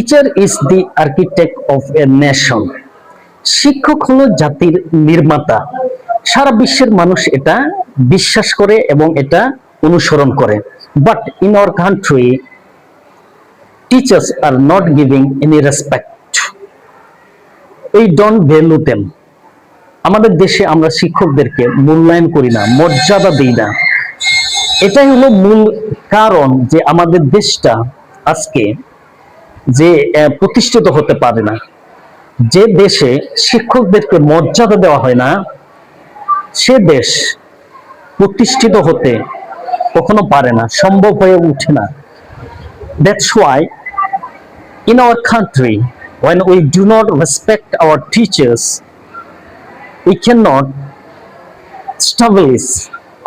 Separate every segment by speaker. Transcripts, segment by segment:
Speaker 1: Teacher is the architect of a nation. শিক্ষক হলো জাতির নির্মাতা। সারা বিশ্বের মানুষ এটা বিশ্বাস করে এবং এটা অনুসরণ করে। But in our country teachers are not giving any respect. We don't value them. আমাদের দেশে আমরা শিক্ষকদেরকে মূল্যায়ন করি না, মর্যাদা দিই না। এটাই হলো মূল কারণ যে আমাদের দেশটা আজকে যে প্রতিষ্ঠিত হতে পারে না। যে দেশে শিক্ষকদেরকে মর্যাদা দেওয়া হয় না, সে দেশ প্রতিষ্ঠিত হতে কখনো পারে না, সম্ভব হয়ে ওঠে না। That's why in our country, when we do not respect our teachers, we cannot establish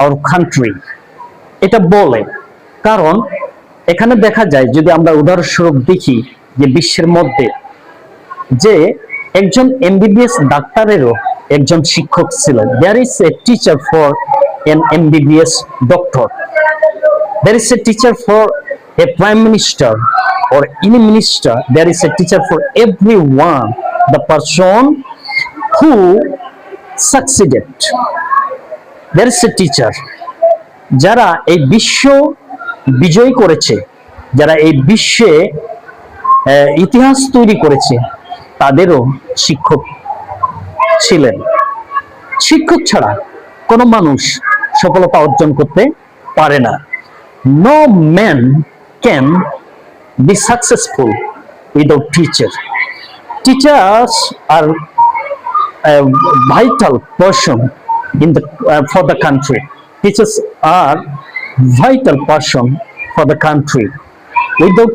Speaker 1: our country. এটা বলে কারণ এখানে দেখা যায়, যদি আমরা উদাহরণস্বরূপ দেখি যে বিশ্বের মধ্যে যে একজন এমবিবিএস ডাক্তারেরও একজন শিক্ষক ছিলেন। There is a teacher for an MBBS doctor. There is a teacher for a prime minister or any minister. There is a teacher for everyone, the person who succeeded. There is a teacher. যারা এই বিশ্ব বিজয় করেছে, যারা এই বিশ্বে ইতিহাস তৈরি করেছে, তাদেরও শিক্ষক ছিলেন। শিক্ষক ছাড়া কোনো মানুষ সফলতা অর্জন করতে পারে না। No man can be successful without teacher. Teachers are a vital person in the for the country. Teachers are vital person for the country. Without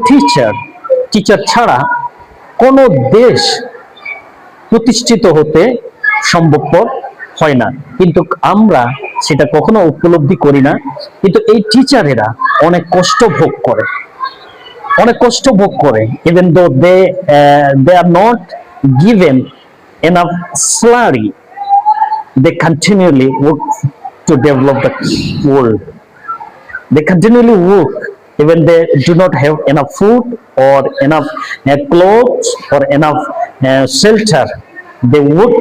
Speaker 1: teacher ছাড়া কোনো দেশ প্রতিষ্ঠিত হতে সম্ভবপর হয় না। কিন্তু আমরা সেটা কখনো উপলব্ধি করি না। কিন্তু এই টিচারেরা অনেক কষ্ট ভোগ করে, even though they are not given enough salary, they continually work to develop the world. They continually work even they do not have enough food or enough clothes or enough shelter. They work